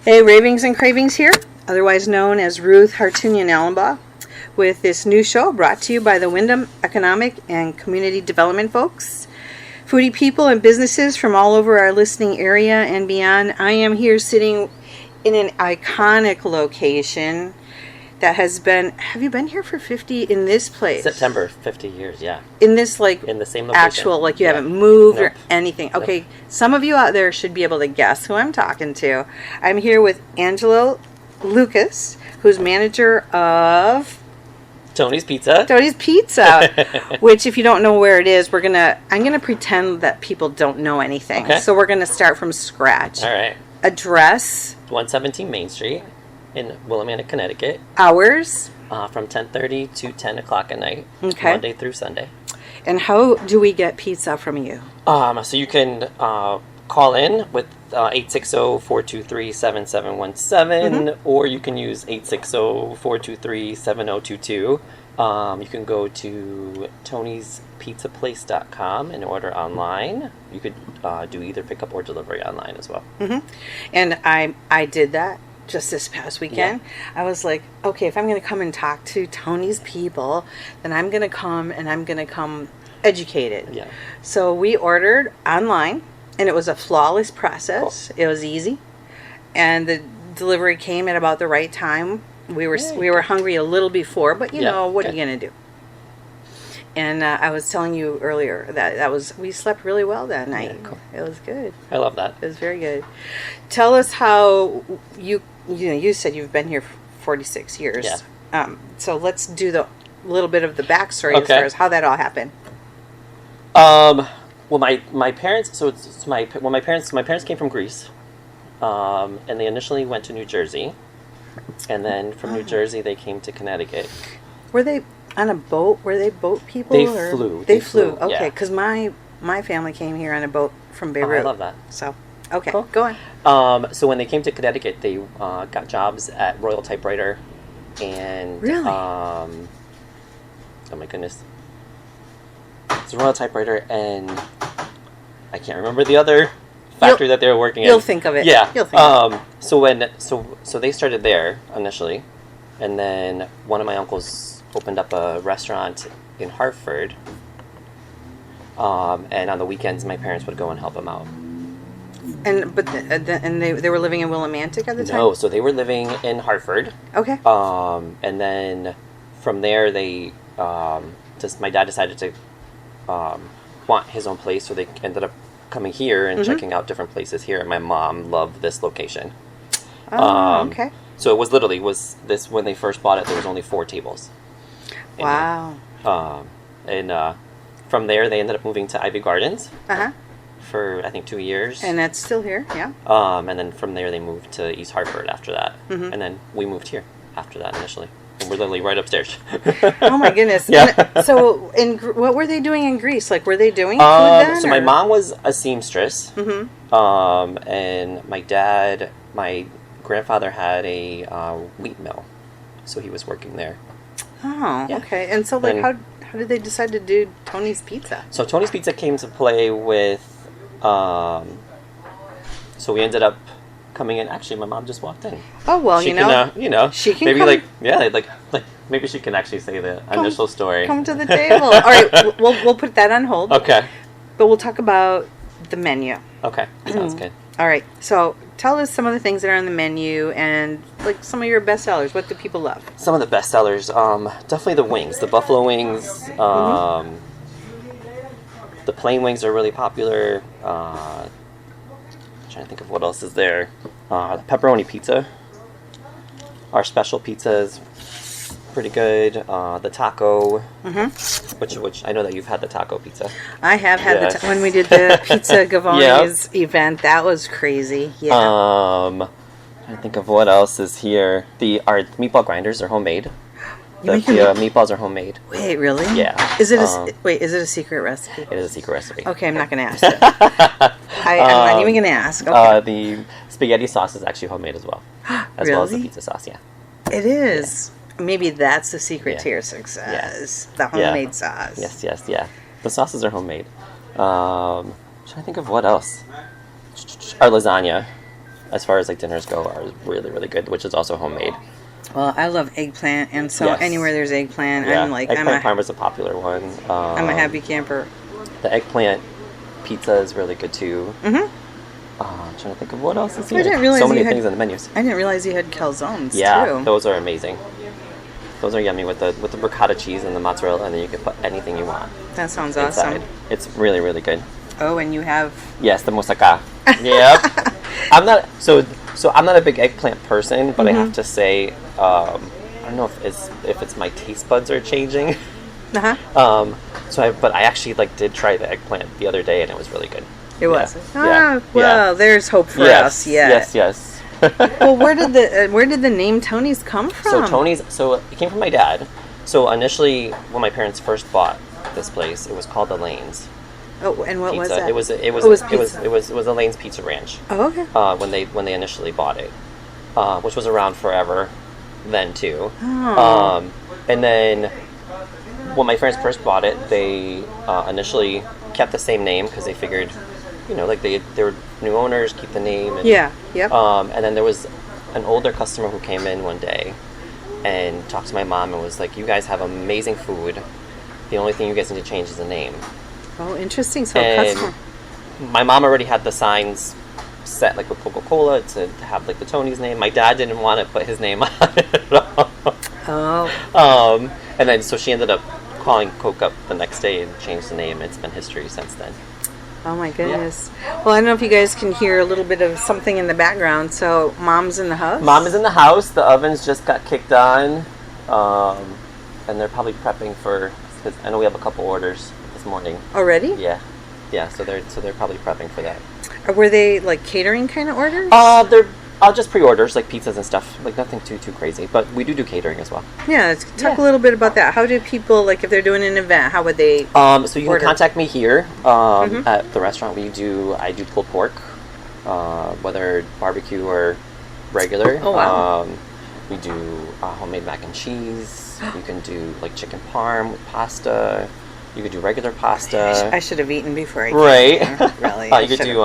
Hey, Ravings and Cravings here, otherwise known as Ruth Hartunian Allenbaugh, with this new show brought to you by the Wyndham Economic and Community Development folks. Foodie people and businesses from all over our listening area and beyond. I am here sitting in an iconic location that has been, have you been here for 50 in this place? September, 50 years, yeah. In this, like, in the same location. Actual, like, you haven't moved Nope. or anything. Okay, Nope. Some of you out there should be able to guess who I'm talking to. I'm here with Angelo Lucas, who's manager of Tony's Pizza. Tony's Pizza, which, if you don't know where it is, I'm gonna pretend that people don't know anything. Okay. So we're gonna start from scratch. All right. Address, 117 Main Street in Willimantic, Connecticut, hours, from 10:30 to 10 o'clock at night, Okay. Monday through Sunday. and how do we get pizza from you? So you can call in with 860-423-7717, or you can use 860-423-7022. You can go to tonyspizzaplace.com and order online. You could do either pickup or delivery online as well. And I did that just this past weekend. I was like, okay, if I'm going to come and talk to Tony's people, then I'm going to come educated. Yeah. So we ordered online, and it was a flawless process. Cool. It was easy, and the delivery came at about the right time. We were hungry a little before, but you know, what are you going to do? And I was telling you earlier that we slept really well that night. Yeah, cool. It was good. I love that. It was very good. Tell us how you said you've been here for 46 years. Yeah. So let's do the little bit of the backstory as Okay. far as how that all happened. Well, my parents. So my parents came from Greece, and they initially went to New Jersey, and then from New Jersey they came to Connecticut. Were they on a boat? Were they boat people? They or? flew. They They flew. flew, Okay, yeah. because my family came here on a boat from Beirut. I love that. So, okay, Cool. go on. So when they came to Connecticut, they got jobs at Royal Typewriter, and Really? oh my goodness, it's Royal Typewriter, and I can't remember the other factory that they were working at. You'll think of it. Yeah. You'll think of it. So they started there initially, and then one of my uncles opened up a restaurant in Hartford. And on the weekends, my parents would go and help him out. And they were living in Willimantic at the time? No, so they were living in Hartford. Okay. And then from there, they my dad decided to want his own place, so they ended up coming here and checking out different places here. And my mom loved this location. Oh, okay. So it was literally this when they first bought it. There was only 4 tables. Wow. And from there, they ended up moving to Ivy Gardens Uh-huh. for I think 2 years. And that's still here, yeah? And then from there, they moved to East Hartford after that. Mhm. And then we moved here after that initially. And we're literally right upstairs. Oh my goodness. Yeah. And so, what were they doing in Greece? Like, were they doing food then? So my or- mom was a seamstress. Mhm. And my grandfather had a wheat mill. So he was working there. Oh, Yeah. okay. And so, like, And- how did they decide to do Tony's Pizza? So Tony's Pizza came to play with, so we ended up coming in. Actually, my mom just walked in. Oh, well, She you can, know, she can maybe come- like maybe she can actually say the initial story. come to the table. All right, we'll put that on hold. Okay. But we'll talk about the menu. Okay. Sounds good. All right. So tell us some of the things that are on the menu and like some of your best sellers. What do people love? Some of the best sellers, definitely the wings, the buffalo wings. The plain wings are really popular. Trying to think of what else is there. The pepperoni pizza. Our special pizza is pretty good. The taco, which I know that you've had the taco pizza. I have had Yeah. when we did the Pizza Gavone's event. That was crazy. Yeah. Trying to think of what else is here. Our meatball grinders are homemade. The meatballs are homemade. Wait, really? Yeah. Is it is it a secret recipe? It is a secret recipe. Okay, I'm not going to ask it. I'm not even going to ask. Okay. The spaghetti sauce is actually homemade as well. As well as the Really? pizza sauce, yeah. It is. Maybe that's the secret Yeah. to your success. The homemade sauce. Yes, yeah. The sauces are homemade. Trying to think of what else. Our lasagna. as far as like dinners go, are really, really good, which is also homemade. Well, I love eggplant, and so Yes. anywhere there's eggplant, Yeah, I'm like, eggplant parm is a popular one. I'm a happy camper. The eggplant pizza is really good too. Mm-hmm. I'm trying to think of what else is here. I didn't realize so many you had- things on the menus. I didn't realize you had calzones Yeah, too. those are amazing. Those are yummy with the ricotta cheese and the mozzarella, and then you can put anything you want That sounds inside. awesome. It's really, really good. Oh, and you have Yes, the moussaka. Yep. I'm not so I'm not a big eggplant person, but I have to say, I don't know if it's my taste buds are changing. But I actually did try the eggplant the other day, and it was really good. It was. Yeah. Well, there's hope for us yet. Yes. Well, where did the name Tony's come from? So Tony's. So it came from my dad. So initially, when my parents first bought this place, it was called the Lanes Oh, and what Pizza. was that? It was pizza. it was the Lanes Pizza Ranch. Oh, okay. When they initially bought it, which was around forever, then too. Oh. And then when my parents first bought it, they initially kept the same name because they figured, they were new owners, keep the name. And, Yeah. Yep. And then there was an older customer who came in one day and talked to my mom and was like, "You guys have amazing food. The only thing you guys need to change is the name." Oh, interesting. So, And customer. my mom already had the signs set, with Coca-Cola, to have the Tony's name. My dad didn't want to put his name on it at all. Oh. And then so she ended up calling Coke up the next day and changed the name. It's been history since then. Oh my goodness. Well, I don't know if you guys can hear a little bit of something in the background. So, Mom's in the house? Mom is in the house. The ovens just got kicked on. And they're probably prepping because I know we have a couple orders this morning. Already? Yeah. So they're probably prepping for that. Or were they like catering kind of orders? They're just pre-orders, like pizzas and stuff. Like nothing too crazy. But we do catering as well. Yeah, let's talk a little bit about that. How do people, if they're doing an event, how would they So you order? can contact me here at the restaurant. I do pulled pork, whether barbecue or regular. Oh, wow. We do homemade mac and cheese. You can do chicken parm with pasta. You could do regular pasta. I should have eaten before I came. Right. Here, really. You could do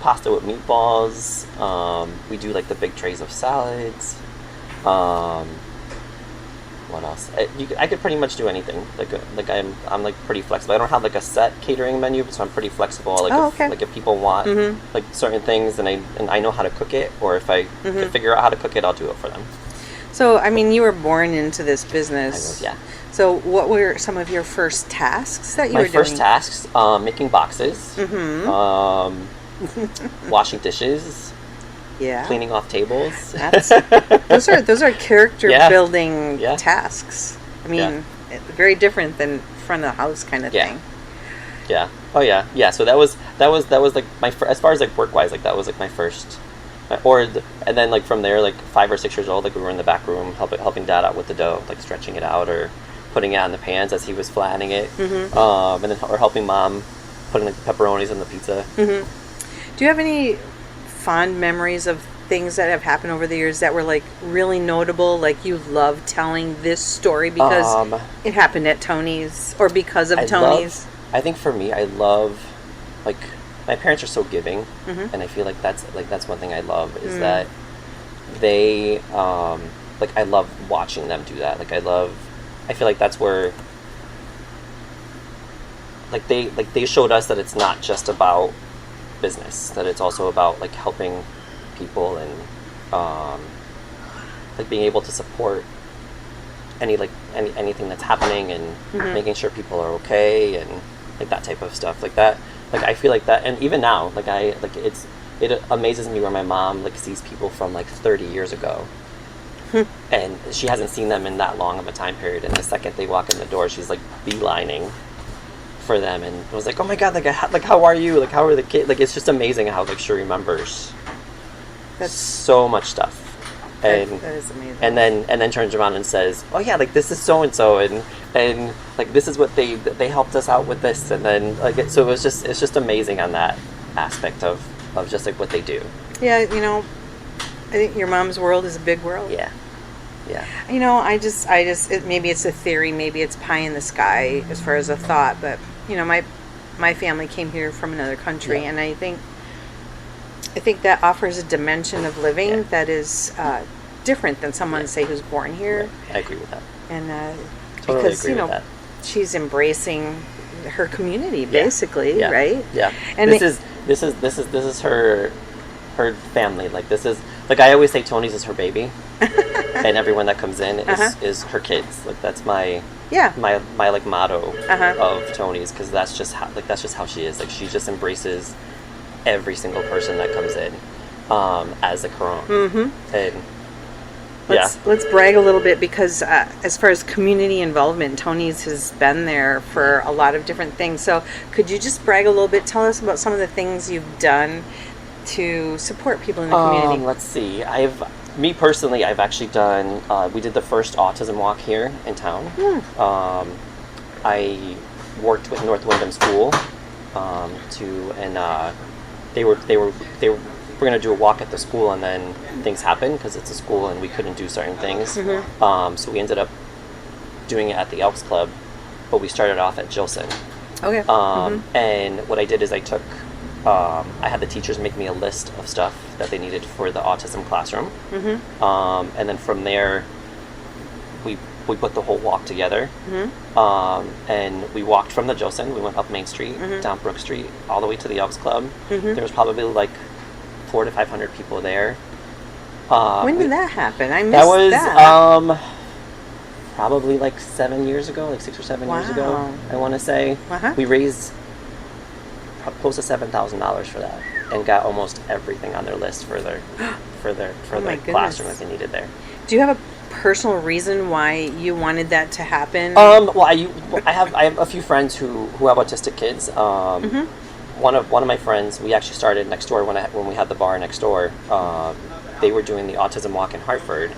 pasta with meatballs. We do the big trays of salads. What else? I could pretty much do anything. I'm pretty flexible. I don't have a set catering menu, so I'm pretty flexible. If people want certain things, and I know how to cook it, or if I can figure out how to cook it, I'll do it for them. So, I mean, you were born into this business. I was, yeah. So, what were some of your first tasks that you were doing? My first tasks, making boxes, washing dishes, cleaning off tables. Those are character building Yeah. tasks. I mean, very different than front of the house kind of thing. Yeah. Oh yeah. Yeah. So that was my as far as work wise, that was my first. And then from there, 5 or 6 years old, we were in the back room helping Dad out with the dough, stretching it out or putting it on the pans as he was flattening it, and then or helping Mom putting the pepperonis on the pizza. Do you have any fond memories of things that have happened over the years that were really notable? You love telling this story because it happened at Tony's or because of Tony's? I think for me, I love my parents are so giving, and I feel that's one thing I love is that they I love watching them do that. I feel that's where they showed us that it's not just about business, that it's also about helping people and being able to support anything that's happening and making sure people are okay and that type of stuff that. I feel that, and even now, it amazes me where my mom sees people from 30 years ago, and she hasn't seen them in that long of a time period. And the second they walk in the door, she's beelining for them, and it was oh my god, how are you? How are the kids? It's just amazing how she remembers so much stuff. And that is amazing. And then turns around and says, "Oh yeah, this is so and so, and this is what they helped us out with this," and then so it's just amazing on that aspect of just what they do. Yeah, I think your mom's world is a big world. Yeah. Maybe it's a theory, maybe it's pie in the sky as far as a thought, but my family came here from another country, and I think I think that offers a dimension of living Yeah. that is different than someone, say, who's born here. I agree with that. And Totally because, agree with that. she's embracing her community, basically, Yeah. right? Yeah. And this is her family. Like, this is, like, I always say Tony's is her baby. And everyone that comes in is her kids. Like, that's my like motto of Tony's, because that's just how she is. Like, she just embraces every single person that comes in as a her own. And let's brag a little bit, because as far as community involvement, Tony's has been there for a lot of different things. So could you just brag a little bit? Tell us about some of the things you've done to support people in the community. Let's see. Me personally, I've actually done, we did the first autism walk here in town. I worked with North Wyndham School they were going to do a walk at the school, and then things happened because it's a school and we couldn't do certain things. So we ended up doing it at the Elks Club, but we started off at Gilson. Okay. And what I did is I took, I had the teachers make me a list of stuff that they needed for the autism classroom. And then from there, we put the whole walk together. And we walked from the Gilson, we went up Main Street, down Brook Street, all the way to the Elks Club. There was probably like 400 to 500 people there. When did that happen? I missed that. That was probably like 7 years ago, like 6 or 7 years ago, I want to say. We raised close to $7,000 for that, and got almost everything on their list for their classroom that they needed there. Do you have a personal reason why you wanted that to happen? Well, I have a few friends who have autistic kids. One of my friends, we actually started next door when we had the bar next door. They were doing the autism walk in Hartford,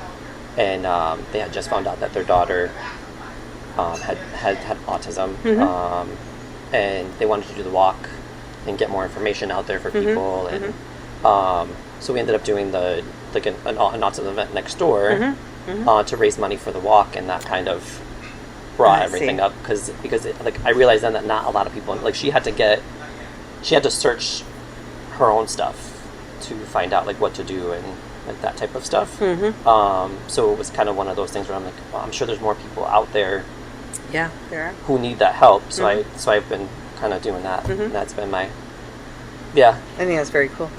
and they had just found out that their daughter had autism, and they wanted to do the walk and get more information out there for people. And so we ended up doing an autism event next door to raise money for the walk, and that kind of brought everything up, because I realized then that not a lot of people, like, she had to search her own stuff to find out like what to do and like that type of stuff. So it was kind of one of those things where I'm like, well, I'm sure there's more people out there there are, who need that help. So I've been kind of doing that. And that's been my I think that's very cool.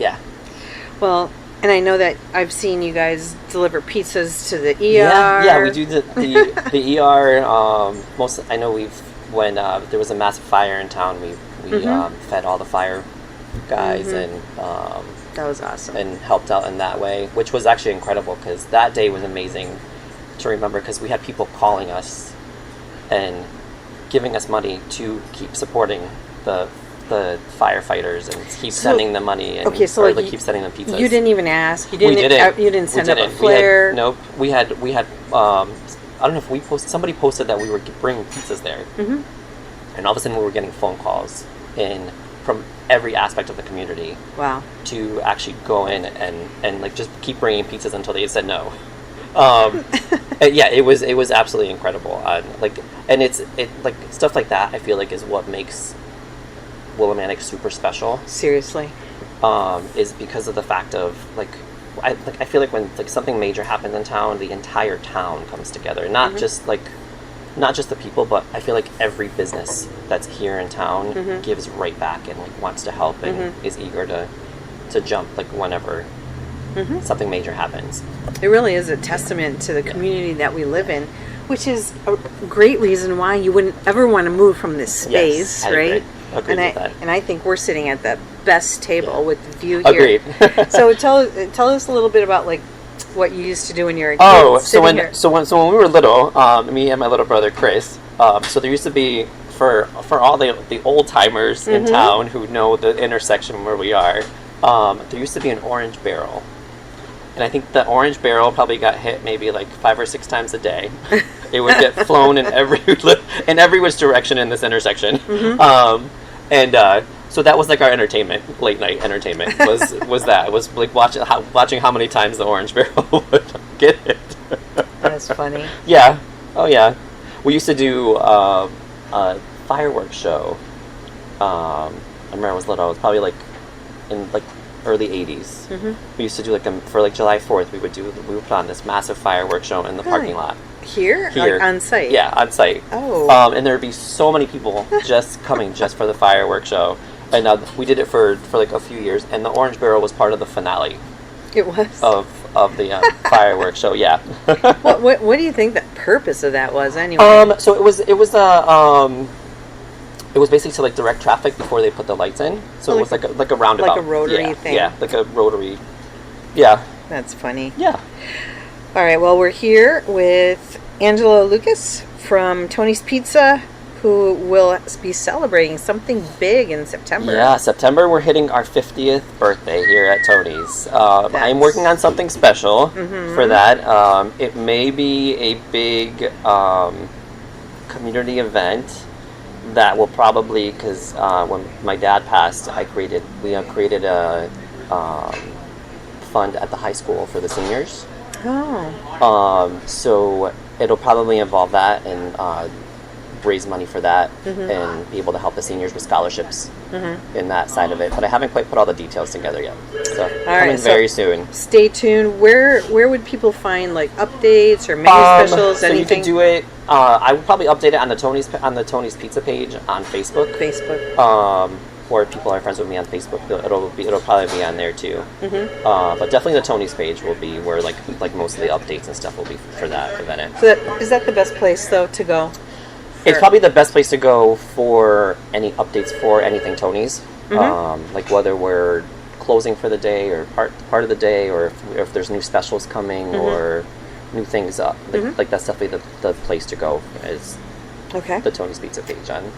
Well, and I know that I've seen you guys deliver pizzas to the ER. Yeah, we do the ER. I know when there was a massive fire in town, we fed all the fire guys and that was awesome, and helped out in that way, which was actually incredible, because that day was amazing to remember, because we had people calling us and giving us money to keep supporting the firefighters and keep sending them money and keep sending them pizzas. You didn't even ask. You didn't send up a flare. We had I don't know if somebody posted that we were bringing pizzas there, and all of a sudden we were getting phone calls from every aspect of the community. Wow. To actually go in and like just keep bringing pizzas until they said no. It was absolutely incredible. And it's like stuff like that, I feel like, is what makes Willimantic super special. Seriously. Is because of the fact of I feel like when something major happens in town, the entire town comes together. Not just the people, but I feel like every business that's here in town gives right back and wants to help and is eager to jump whenever something major happens. It really is a testament to the community that we live in, which is a great reason why you wouldn't ever want to move from this space, right? Agreed with that. And I think we're sitting at the best table with the view here. Agreed. So tell us a little bit about what you used to do when you were a kid. So when we were little, me and my little brother Chris, so there used to be for all the old timers in town who know the intersection where we are, there used to be an orange barrel. And I think the orange barrel probably got hit maybe 5 or 6 times a day. It would get flown in every which direction in this intersection. So that was our entertainment, late night entertainment was that. It was watching how many times the orange barrel would get hit. That's funny. Yeah. Oh yeah. We used to do a fireworks show. I remember I was little. I was probably in early 80s. We used to do for July 4th, we would put on this massive fireworks show in the parking lot. Here? Like on site? Yeah, on site. Oh. And there would be so many people just coming just for the fireworks show. And we did it for like a few years, and the Orange Barrel was part of the finale. It was? Of the fireworks show, yeah. What do you think the purpose of that was anyway? So it was basically to like direct traffic before they put the lights in. So it was like a roundabout. Like a rotary thing. Yeah, like a rotary. Yeah. That's funny. Yeah. All right, well, we're here with Angela Lucas from Tony's Pizza, who will be celebrating something big in September. Yeah, September we're hitting our 50th birthday here at Tony's. I'm working on something special for that. It may be a big community event that will probably, because when my dad passed, we created a fund at the high school for the seniors. Oh. So it'll probably involve that and raise money for that and be able to help the seniors with scholarships in that side of it. But I haven't quite put all the details together yet. So coming very soon. Stay tuned. Where would people find like updates or menu specials? So anything? you can do it. I will probably update it on the Tony's Pizza page on Facebook. Or if people are friends with me on Facebook, it'll probably be on there too. But definitely the Tony's page will be where like most of the updates and stuff will be for that event. So is that the best place though to go? It's probably the best place to go for any updates for anything Tony's. Like whether we're closing for the day or part of the day, or if there's new specials coming or new things up. Like that's definitely the place to go is the Tony's Pizza page on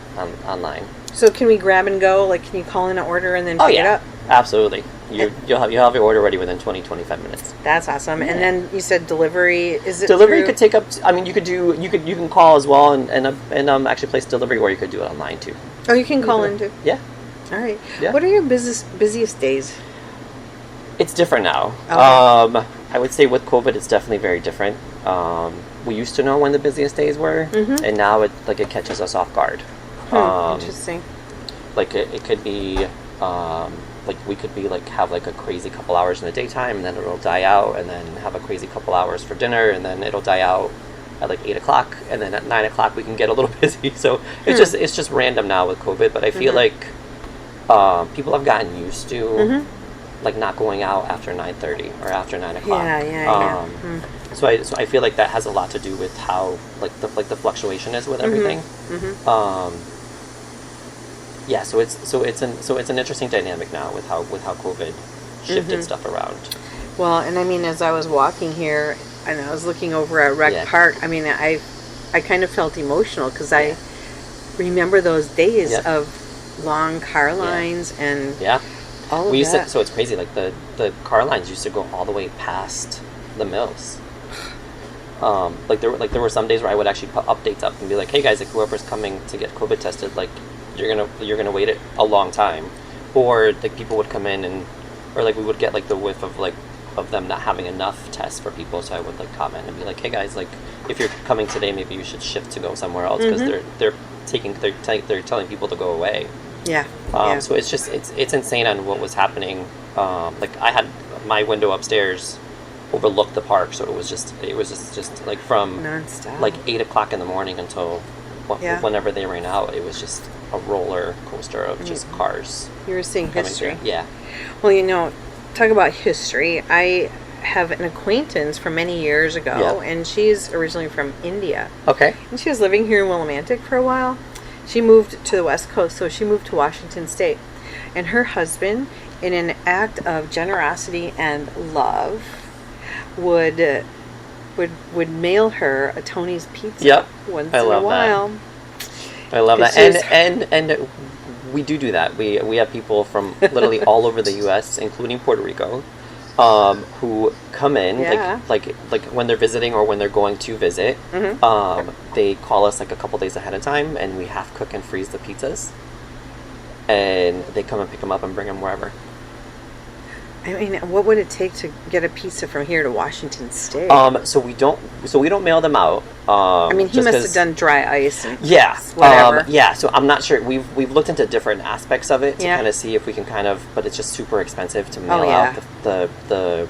online. So can we grab and go? Like, can you call in an order and then pick it up? Absolutely. You'll have your order ready within 20-25 minutes. That's awesome. Yeah. And then you said delivery. Is it delivery could take up? I mean, you can call as well and actually place delivery, or you could do it online too. Oh, you can call in too. Yeah. All right. Yeah. What are your busiest days? It's different now. Okay. I would say with COVID, it's definitely very different. We used to know when the busiest days were, and now it catches us off guard. Interesting. Like it could be, like we could be have a crazy couple hours in the daytime, and then it'll die out, and then have a crazy couple hours for dinner, and then it'll die out at 8 o'clock, and then at 9 o'clock we can get a little busy. So it's just random now with COVID. But I feel like people have gotten used to not going out after 9:30 or after 9 o'clock. Yeah. So I feel like that has a lot to do with how the fluctuation is with everything. Yeah, so it's an interesting dynamic now with how COVID shifted stuff around. Well, and I mean, as I was walking here and I was looking over at Rec Park, I mean, I kind of felt emotional because I remember those days of long car lines and all of that. So it's crazy. Like the car lines used to go all the way past the mills. There were some days where I would actually put updates up and be like, "Hey guys, whoever's coming to get COVID tested, you're gonna wait a long time," or people would come in or we would get the whiff of them not having enough tests for people. So I would comment and be like, "Hey guys, if you're coming today, maybe you should shift to go somewhere else because they're telling people to go away." Yeah. So it's insane on what was happening. I had my window upstairs overlooked the park, so it was just from nonstop 8 o'clock in the morning until whenever they ran out. It was just a roller coaster of just cars. You were seeing history. Yeah. Well, talk about history. I have an acquaintance from many years ago, and she's originally from India. Okay. And she was living here in Willimantic for a while. She moved to the West Coast, so she moved to Washington State. And her husband, in an act of generosity and love, would mail her a Tony's Pizza once in a while. I love that. And we do that. We have people from literally all over the U.S., including Puerto Rico, who come in like when they're visiting or when they're going to visit. They call us a couple days ahead of time, and we half cook and freeze the pizzas, and they come and pick them up and bring them wherever. I mean, what would it take to get a pizza from here to Washington State? So we don't mail them out. I mean, he just must 'cause- have done dry ice and Yeah, whatever. yeah. So I'm not sure. We've looked into different aspects of it to Yeah. kind of see if we can kind of, but it's just super expensive to mail yeah. out the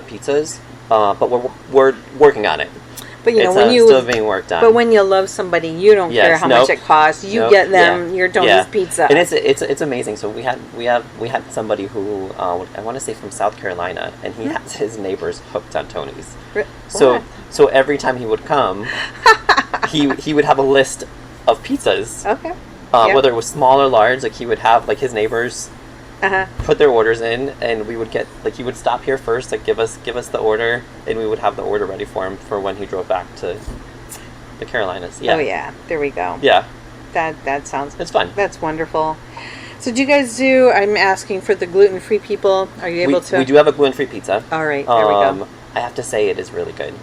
pizzas. But we're working on it. But you know, It's when you still being worked on. but when you love somebody, you don't care how much it costs. You get them your Tony's pizza. And it's amazing. So we had somebody who I want to say from South Carolina, and he has his neighbors hooked on Tony's. So every time he would come, he would have a list of pizzas. Okay. Whether it was small or large, like he would have like his neighbors put their orders in, and we would get like he would stop here first, like give us the order, and we would have the order ready for him for when he drove back to the Carolinas. Yeah. Oh yeah, there we go. Yeah. That sounds. It's fun. That's wonderful. So do you guys do? I'm asking for the gluten-free people. Are you able to? We do have a gluten-free pizza. All right, there we go. I have to say it is really good.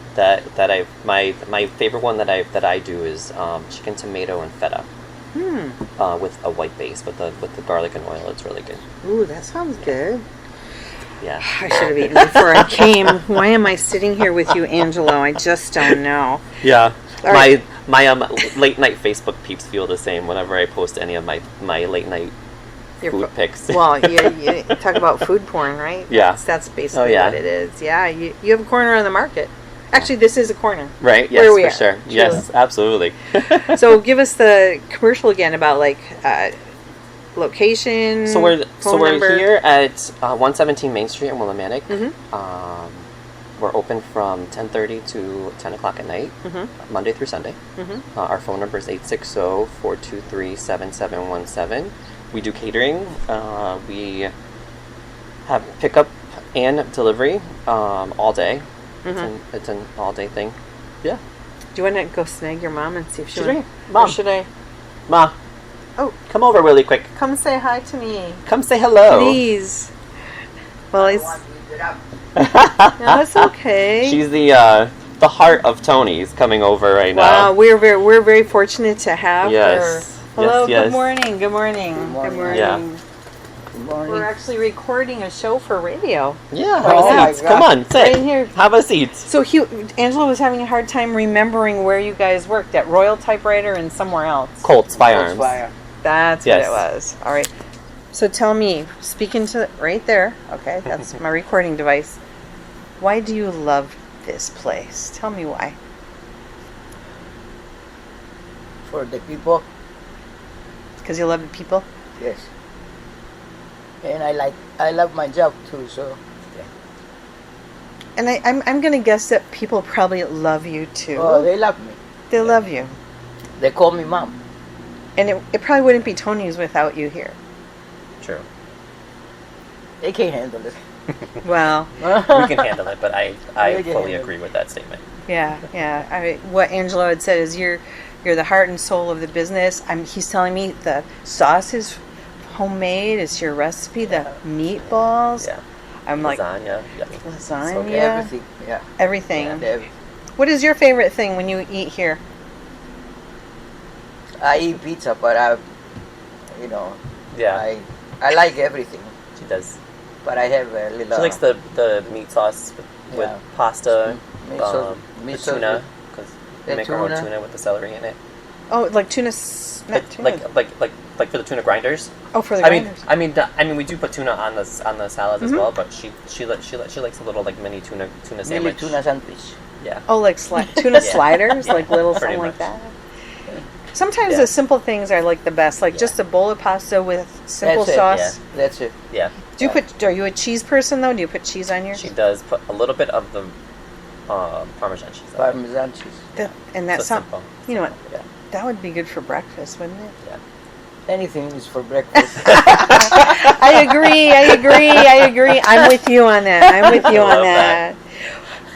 My favorite one that I do is chicken, tomato, and feta. With a white base, with the garlic and oil, it's really good. Ooh, that sounds good. Yeah. I should have eaten before I came. Why am I sitting here with you, Angelo? I just don't know. Yeah. All right. My late night Facebook peeps feel the same whenever I post any of my late night food pics. Well, you talk about food porn, right? Yeah. That's basically what it is. Yeah, you have a corner on the market. Actually, this is a corner. Right, yes, for sure. Truly. Yes, absolutely. So give us the commercial again about like location, So we're number. here at 117 Main Street in Willimantic. Mm-hmm. We're open from 10:30 to 10 o'clock at night, Monday through Sunday. Our phone number is 860-423-7717. We do catering. We have pickup and delivery all day. It's an all-day thing. Yeah. Do you want to go snag your mom and see if She's right here. Mom. Or should I? Ma. Oh. Come over really quick. Come say hi to me. Come say hello. Please. Well, no, that's okay. She's the heart of Tony's coming over right now. Wow, we're very fortunate to have her. Hello, yes. Good morning. Good morning. Good morning. Yeah. We're actually recording a show for radio. Yeah, Right have a seat. Come on, sit. Right here. Have a seat. So Angela was having a hard time remembering where you guys worked, at Royal Typewriter and somewhere else. Colts Firearms. That's what it was. All right. So tell me, speaking to right there, okay, that's my recording device. Why do you love this place? Tell me why. For the people, Because you love the people? yes. And I love my job too, so And I'm going to guess that people probably love you too. oh, they love me. They love you. They call me mom. And it probably wouldn't be Tony's without you here. True. They can't handle it. Well, We can handle it, but I We can fully handle agree with that statement. yeah. What Angelo had said is you're the heart and soul of the business. He's telling me the sauce is homemade. It's your recipe. The meatballs. Yeah. I'm like Lasagna. Yummy. lasagna. Everything, yeah. Everything. And everything. What is your favorite thing when you eat here? I eat pizza, but Yeah, I like everything. she does. But I have a little. She likes the meat sauce with Yeah. pasta, Meat sauce- the meat sauce tuna, with- because the we make our own tuna. tuna with the celery in it. Oh, like tuna. Not tuna. Like for the tuna grinders. Oh, for the I grinders. mean, we do put tuna on the salads as well, but she likes a little like mini tuna Mini sandwich. tuna sandwich. Yeah. Oh, like tuna Yeah. sliders, like little Pretty something like much. that. Sometimes Yeah. the simple things are like the best, like just a bowl of pasta with simple That's it, sauce. Yeah. That's it. Yeah. Do you are you a cheese person though? Do you put cheese on yours? She does put a little bit of the Parmesan cheese. on it. Parmesan cheese. And that So sounds, simple. you know what? Yeah. That would be good for breakfast, wouldn't it? Yeah. Anything is for breakfast. I agree. I'm with you on that. I love that.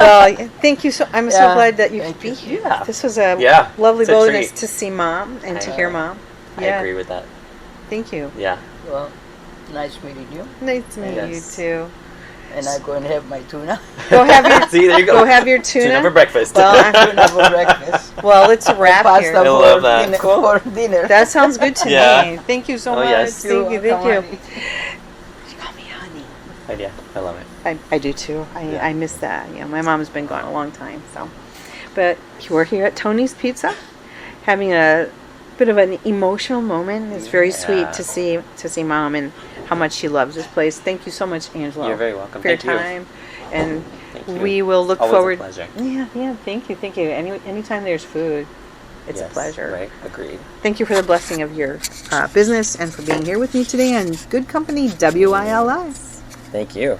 Well, thank you I'm so Yeah, glad that you thank could be you. here. Yeah. This was a Yeah, lovely it's a bonus treat. to see Mom and to I- hear Mom. I Yeah. agree with that. Thank you. Yeah. Well, nice meeting you. Nice to meet Yes. you too. And I go and have my tuna. Go have your See, there you go. Go have your tuna. Tuna for breakfast. Well, Tuna for breakfast. well, it's a wrap Pasta here. I love for that. dinner. Cool. For dinner. That sounds good to Yeah. me. Thank you so Oh, much. yes. Thank you. Come on. You call me honey. idea. I love it. I do too. Yeah. I miss that. You know, my mom's been gone a long time, so. But we're here at Tony's Pizza, having a bit of an emotional moment. It's very sweet to see Mom and how much she loves this place. Thank you so much, Angelo. You're very welcome. For your Thank you. time, and Thank you. we will look Always a forward. pleasure. Yeah. Thank you. Anytime there's food, it's a Yes, pleasure. Right. Agreed. Thank you for the blessing of your business and for being here with me today on Good Company WILS. Thank you.